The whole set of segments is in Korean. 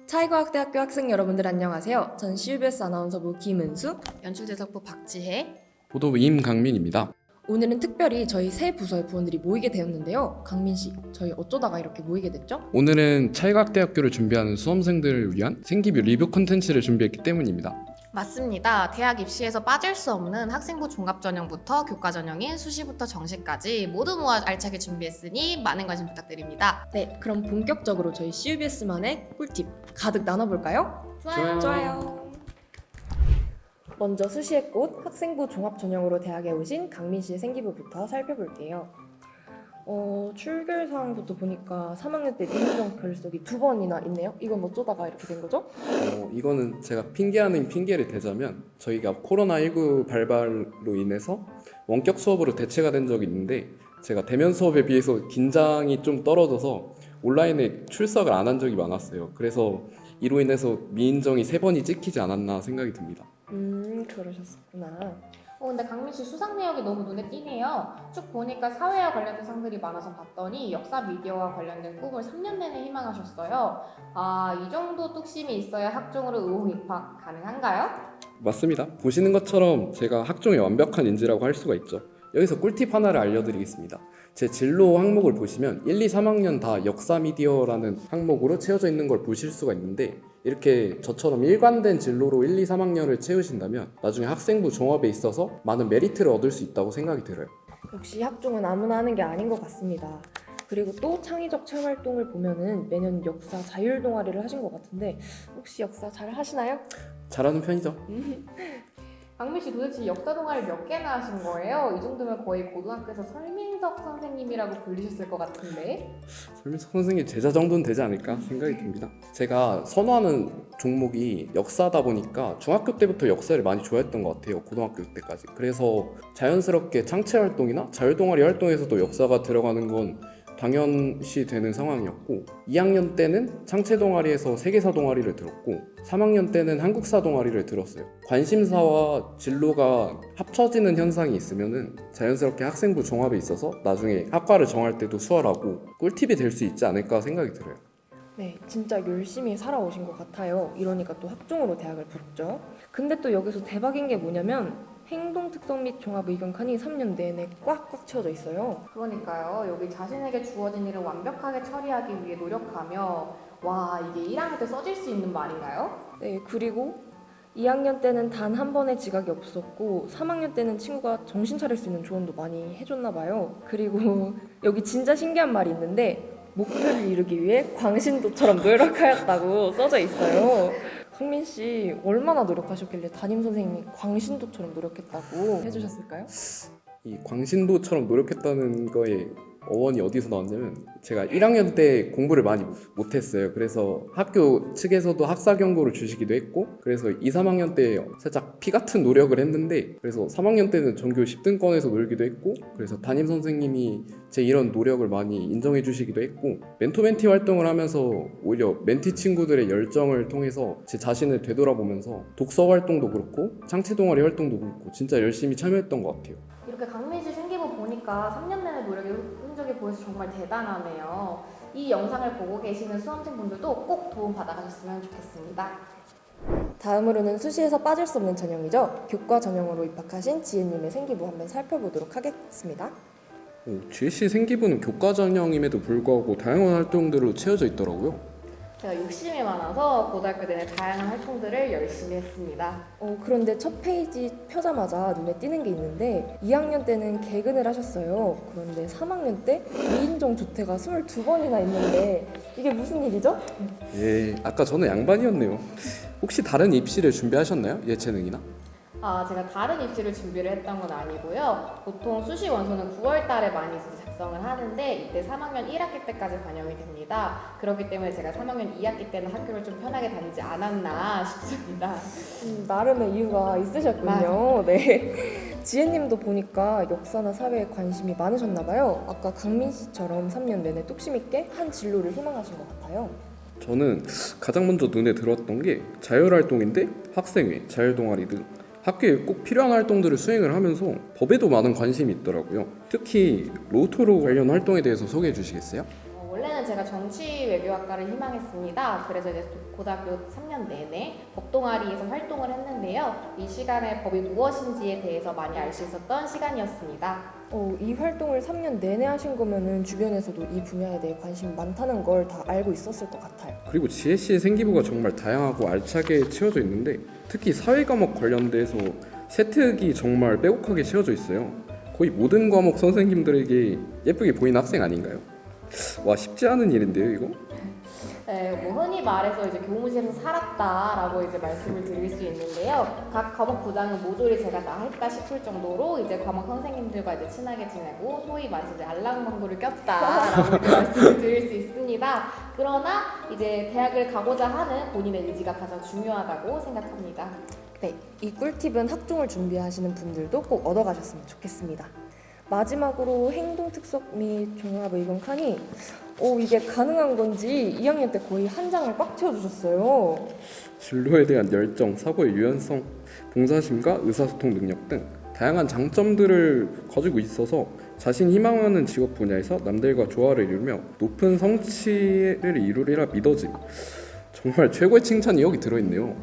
차이과학대학교 학생 여러분들 안녕하세요. 전 CUBS 아나운서부 김은수, 연출제작부 박지혜. 보도부 임강민입니다. 오늘은 특별히 저희 세 부서의 부원들이 모이게 되었는데요. 강민 씨, 저희 어쩌다가 이렇게 모이게 됐죠? 오늘은 차이과학대학교를 준비하는 수험생들을 위한 생기부 리뷰 콘텐츠를 준비했기 때문입니다. 맞습니다. 대학 입시에서 빠질 수 없는 학생부 종합전형부터 교과전형인 수시부터 정시까지 모두 모아 알차게 준비했으니 많은 관심 부탁드립니다. 네, 그럼 본격적으로 저희 CUBS만의 꿀팁 가득 나눠볼까요? 좋아요. 먼저 수시의 꽃 학생부 종합전형으로 대학에 오신 강민 씨의 생기부부터 살펴볼게요. 출결사항부터 보니까 3학년 때 민정 결석이 2번이나 있네요. 이건 어쩌다가 이렇게 된 거죠? 이거는 제가 핑계 아닌 핑계를 대자면 저희가 코로나19 발발로 인해서 원격 수업으로 대체가 된 적이 있는데 제가 대면 수업에 비해서 긴장이 좀 떨어져서 온라인에 출석을 안 한 적이 많았어요. 그래서 이로 인해서 미인정이 3번이 찍히지 않았나 생각이 듭니다. 그러셨구나. 근데 강민 씨 수상 내역이 너무 눈에 띄네요. 쭉 보니까 사회와 관련된 상들이 많아서 봤더니 역사 미디어와 관련된 꿈을 3년 내내 희망하셨어요. 이 정도 뚝심이 있어야 학종으로 의혹 입학 가능한가요? 맞습니다. 보시는 것처럼 제가 학종의 완벽한 인지라고 할 수가 있죠. 여기서 꿀팁 하나를 알려드리겠습니다. 제 진로 항목을 보시면 1, 2, 3학년 다 역사 미디어라는 항목으로 채워져 있는 걸 보실 수가 있는데 이렇게 저처럼 일관된 진로로 1, 2, 3학년을 채우신다면 나중에 학생부 종합에 있어서 많은 메리트를 얻을 수 있다고 생각이 들어요. 역시 학종은 아무나 하는 게 아닌 것 같습니다. 그리고 또 창의적 체험활동을 보면은 매년 역사 자율 동아리를 하신 것 같은데 혹시 역사 잘 하시나요? 잘하는 편이죠. 강민 씨 도대체 역사 동아리 몇 개나 하신 거예요? 이 정도면 거의 고등학교에서 설민석 선생님이라고 불리셨을 것 같은데. 설민석 선생님 제자 정도는 되지 않을까 생각이 듭니다. 제가 선호하는 종목이 역사다 보니까 중학교 때부터 역사를 많이 좋아했던 것 같아요. 고등학교 때까지. 그래서 자연스럽게 창체 활동이나 자율 동아리 활동에서도 역사가 들어가는 건 당연시 되는 상황이었고 2학년 때는 창체 동아리에서 세계사 동아리를 들었고 3학년 때는 한국사 동아리를 들었어요. 관심사와 진로가 합쳐지는 현상이 있으면은 자연스럽게 학생부 종합에 있어서 나중에 학과를 정할 때도 수월하고 꿀팁이 될 수 있지 않을까 생각이 들어요. 네, 진짜 열심히 살아오신 것 같아요. 이러니까 또 학종으로 대학을 붙죠. 근데 또 여기서 대박인 게 뭐냐면 행동 특성 및 종합 의견 칸이 3년 내내 꽉꽉 채워져 있어요. 그러니까요. 여기 자신에게 주어진 일을 완벽하게 처리하기 위해 노력하며 이게 1학년 때 써질 수 있는 말인가요? 네, 그리고 2학년 때는 단 한 번의 지각이 없었고 3학년 때는 친구가 정신 차릴 수 있는 조언도 많이 해줬나 봐요. 그리고 여기 진짜 신기한 말이 있는데 목표를 이루기 위해 광신도처럼 노력하였다고 써져 있어요. 성민 씨 얼마나 노력하셨길래 담임 선생님이 광신도처럼 노력했다고 해주셨을까요? 이 광신도처럼 노력했다는 거에 어원이 어디서 나왔냐면 제가 1학년 때 공부를 많이 못했어요. 그래서 학교 측에서도 학사 경고를 주시기도 했고 그래서 2, 3학년 때 살짝 피 같은 노력을 했는데 그래서 3학년 때는 전교 10등권에서 놀기도 했고 그래서 담임 선생님이 제 이런 노력을 많이 인정해 주시기도 했고 멘토-멘티 활동을 하면서 오히려 멘티 친구들의 열정을 통해서 제 자신을 되돌아보면서 독서 활동도 그렇고 창체 동아리 활동도 그렇고 진짜 열심히 참여했던 것 같아요. 이렇게 강민 씨 생기부 보니까 3년 내내 노력이 흔적이 보여서 정말 대단하네요. 이 영상을 보고 계시는 수험생분들도 꼭 도움 받아가셨으면 좋겠습니다. 다음으로는 수시에서 빠질 수 없는 전형이죠. 교과 전형으로 입학하신 지혜님의 생기부 한번 살펴보도록 하겠습니다. GC 생기부는 교과 전형임에도 불구하고 다양한 활동들로 채워져 있더라고요. 제가 욕심이 많아서 고등학교 내내 다양한 활동들을 열심히 했습니다. 그런데 첫 페이지 펴자마자 눈에 띄는 게 있는데 2학년 때는 개근을 하셨어요. 그런데 3학년 때 미인정 조퇴가 22번이나 있는데 이게 무슨 일이죠? 아까 저는 양반이었네요. 혹시 다른 입시를 준비하셨나요? 예체능이나? 제가 다른 입시를 준비를 했던 건 아니고요. 보통 수시 원서는 9월 달에 많이 작성을 하는데 이때 3학년 1학기 때까지 반영이 됩니다. 그렇기 때문에 제가 3학년 2학기 때는 학교를 좀 편하게 다니지 않았나 싶습니다. 나름의 이유가 있으셨군요. 네. 지혜님도 보니까 역사나 사회에 관심이 많으셨나 봐요. 아까 강민 씨처럼 3년 내내 뚝심 있게 한 진로를 희망하신 것 같아요. 저는 가장 먼저 눈에 들어왔던 게 자율활동인데 학생회, 자율동아리 등 학교에 꼭 필요한 활동들을 수행을 하면서 법에도 많은 관심이 있더라고요. 특히 로토로 관련 활동에 대해서 소개해 주시겠어요? 원래는 제가 정치외교학과를 희망했습니다. 그래서 이제 고등학교 3년 내내 법동아리에서 활동을 했는데요. 이 시간에 법이 무엇인지에 대해서 많이 알 수 있었던 시간이었습니다. 이 활동을 3년 내내 하신 거면은 주변에서도 이 분야에 대해 관심이 많다는 걸 다 알고 있었을 것 같아요. 그리고 GS의 생기부가 정말 다양하고 알차게 채워져 있는데 특히 사회 과목 관련돼서 세특이 정말 빼곡하게 채워져 있어요. 거의 모든 과목 선생님들에게 예쁘게 보이는 학생 아닌가요? 와, 쉽지 않은 일인데요, 이거? 네, 뭐 흔히 말해서 이제 교무실에서 살았다라고 이제 말씀을 드릴 수 있는데요. 각 과목 부장은 모조리 제가 다 했다 싶을 정도로 이제 과목 선생님들과 이제 친하게 지내고 소위 말해서 이제 알랑방구를 꼈다라고 이제 말씀을 드릴 수 있습니다. 그러나 이제 대학을 가고자 하는 본인의 의지가 가장 중요하다고 생각합니다. 네, 이 꿀팁은 학종을 준비하시는 분들도 꼭 얻어가셨으면 좋겠습니다. 마지막으로 행동특석 및 종합의견 칸이 이게 가능한 건지 2학년 때 거의 한 장을 꽉 채워주셨어요. 진로에 대한 열정, 사고의 유연성, 봉사심과 의사소통 능력 등 다양한 장점들을 가지고 있어서 자신이 희망하는 직업 분야에서 남들과 조화를 이루며 높은 성취를 이루리라 믿어짐. 정말 최고의 칭찬이 여기 들어있네요.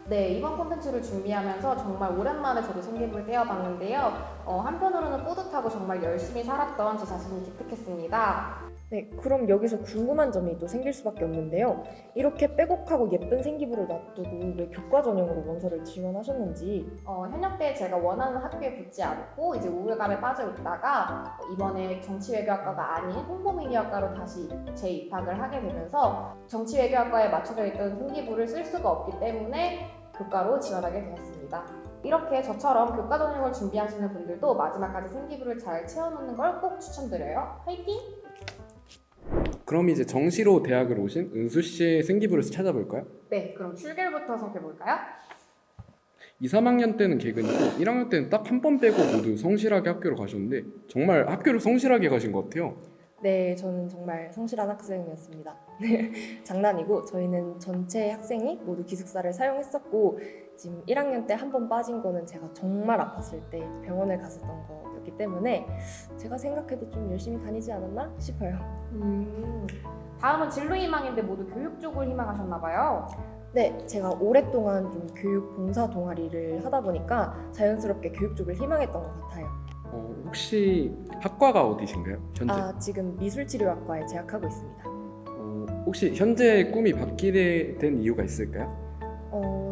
네, 이번 콘텐츠를 준비하면서 정말 오랜만에 저도 생기부를 떼어봤는데요. 한편으로는 뿌듯하고 정말 열심히 살았던 제 자신이 기특했습니다. 네, 그럼 여기서 궁금한 점이 또 생길 수밖에 없는데요. 이렇게 빼곡하고 예쁜 생기부를 놔두고 왜 교과 전형으로 원서를 지원하셨는지. 현역 때 제가 원하는 학교에 붙지 않고 이제 우울감에 빠져 있다가 이번에 정치외교학과가 아닌 홍보미디어학과로 다시 재입학을 하게 되면서 정치외교학과에 맞춰져 있던 생기부를 쓸 수가 없기 때문에 교과로 지원하게 되었습니다. 이렇게 저처럼 교과 전형을 준비하시는 분들도 마지막까지 생기부를 잘 채워놓는 걸 꼭 추천드려요. 화이팅! 그럼 이제 정시로 대학을 오신 은수 씨의 생기부를 찾아볼까요? 네, 그럼 출결부터 살펴볼까요? 2, 3학년 때는 개근이고 1학년 때는 딱 한 번 빼고 모두 성실하게 학교를 가셨는데 정말 학교를 성실하게 가신 것 같아요. 네, 저는 정말 성실한 학생이었습니다. 장난이고 저희는 전체 학생이 모두 기숙사를 사용했었고 지금 1학년 때 한 번 빠진 거는 제가 정말 아팠을 때 병원을 갔었던 거였기 때문에 제가 생각해도 좀 열심히 다니지 않았나 싶어요. 다음은 진로희망인데 모두 교육 쪽을 희망하셨나봐요. 네, 제가 오랫동안 좀 교육 봉사 동아리를 하다 보니까 자연스럽게 교육 쪽을 희망했던 것 같아요. 혹시 학과가 어디신가요? 현재? 지금 미술치료학과에 재학하고 있습니다. 혹시 현재 꿈이 바뀌게 된 이유가 있을까요?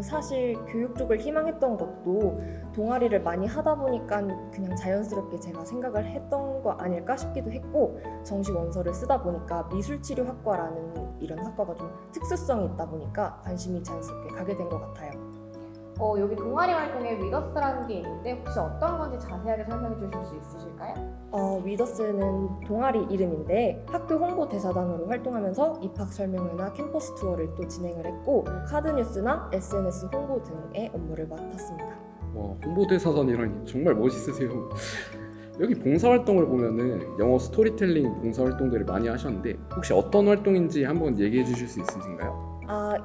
사실 교육 쪽을 희망했던 것도 동아리를 많이 하다 보니까 그냥 자연스럽게 제가 생각을 했던 거 아닐까 싶기도 했고 정시 원서를 쓰다 보니까 미술치료학과라는 이런 학과가 좀 특수성이 있다 보니까 관심이 자연스럽게 가게 된 것 같아요. 여기 동아리 활동에 위더스라는 게 있는데 혹시 어떤 건지 자세하게 설명해 주실 수 있으실까요? 위더스는 동아리 이름인데 학교 홍보대사단으로 활동하면서 입학 설명회나 캠퍼스 투어를 또 진행을 했고 카드뉴스나 SNS 홍보 등의 업무를 맡았습니다. 와, 홍보대사단이라니 정말 멋있으세요. 여기 봉사활동을 보면은 영어 스토리텔링 봉사활동들을 많이 하셨는데 혹시 어떤 활동인지 한번 얘기해 주실 수 있으신가요?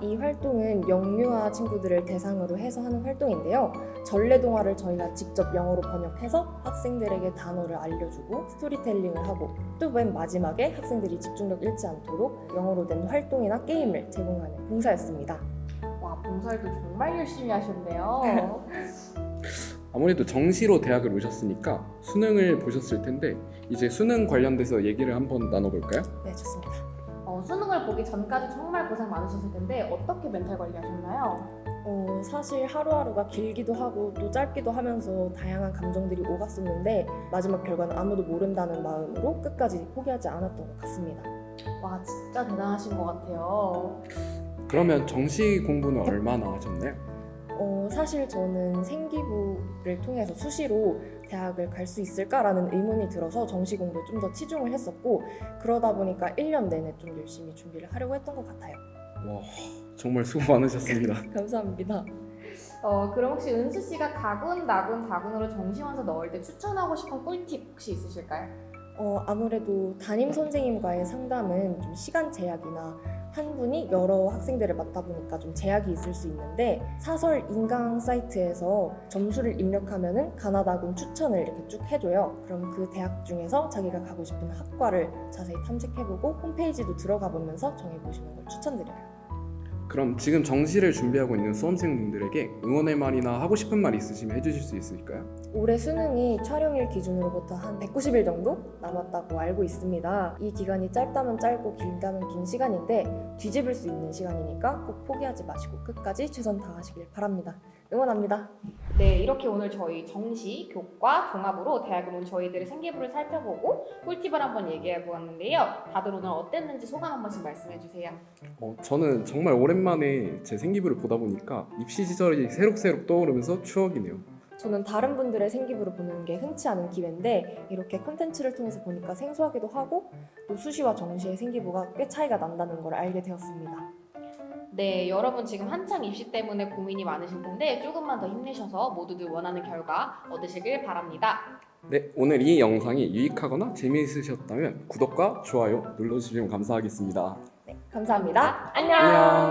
이 활동은 영유아 친구들을 대상으로 해서 하는 활동인데요. 전래 동화를 저희가 직접 영어로 번역해서 학생들에게 단어를 알려주고 스토리텔링을 하고 또 맨 마지막에 학생들이 집중력 잃지 않도록 영어로 된 활동이나 게임을 제공하는 봉사였습니다. 와, 봉사활동 정말 열심히 하셨네요. 아무래도 정시로 대학을 오셨으니까 수능을 보셨을 텐데 이제 수능 관련돼서 얘기를 한번 나눠볼까요? 네, 좋습니다. 수능을 보기 전까지 정말 고생 많으셨을 텐데 어떻게 멘탈 관리하셨나요? 사실 하루하루가 길기도 하고 또 짧기도 하면서 다양한 감정들이 오갔었는데 마지막 결과는 아무도 모른다는 마음으로 끝까지 포기하지 않았던 것 같습니다. 와, 진짜 대단하신 것 같아요. 그러면 정시 공부는 얼마나 하셨나요? 사실 저는 생기부를 통해서 수시로 대학을 갈 수 있을까라는 의문이 들어서 정시 공부에 좀 더 치중을 했었고 그러다 보니까 1년 내내 좀 열심히 준비를 하려고 했던 것 같아요. 와, 정말 수고 많으셨습니다. 감사합니다. 그럼 혹시 은수 씨가 가군, 나군, 다군으로 정시원서 넣을 때 추천하고 싶은 꿀팁 혹시 있으실까요? 아무래도 담임 선생님과의 상담은 좀 시간 제약이나 한 분이 여러 학생들을 맡다 보니까 좀 제약이 있을 수 있는데 사설 인강 사이트에서 점수를 입력하면은 가나다군 추천을 이렇게 쭉 해줘요. 그럼 그 대학 중에서 자기가 가고 싶은 학과를 자세히 탐색해보고 홈페이지도 들어가 보면서 정해보시는 걸 추천드려요. 그럼 지금 정시를 준비하고 있는 수험생분들에게 응원의 말이나 하고 싶은 말 있으시면 해주실 수 있을까요? 올해 수능이 촬영일 기준으로부터 한 190일 정도 남았다고 알고 있습니다. 이 기간이 짧다면 짧고 길다면 긴 시간인데 뒤집을 수 있는 시간이니까 꼭 포기하지 마시고 끝까지 최선 다하시길 바랍니다. 응원합니다. 네, 이렇게 오늘 저희 정시, 교과, 종합으로 대학을 온 저희들의 생기부를 살펴보고 꿀팁을 한번 얘기해 보았는데요. 다들 오늘 어땠는지 소감 한 번씩 말씀해 주세요. 저는 정말 오랜만에 제 생기부를 보다 보니까 입시 시절이 새록새록 떠오르면서 추억이네요. 저는 다른 분들의 생기부를 보는 게 흔치 않은 기회인데 이렇게 콘텐츠를 통해서 보니까 생소하기도 하고 또 수시와 정시의 생기부가 꽤 차이가 난다는 걸 알게 되었습니다. 네, 여러분 지금 한창 입시 때문에 고민이 많으실 텐데 조금만 더 힘내셔서 모두들 원하는 결과 얻으시길 바랍니다. 네, 오늘 이 영상이 유익하거나 재미있으셨다면 구독과 좋아요 눌러주시면 감사하겠습니다. 감사합니다. 안녕! 안녕.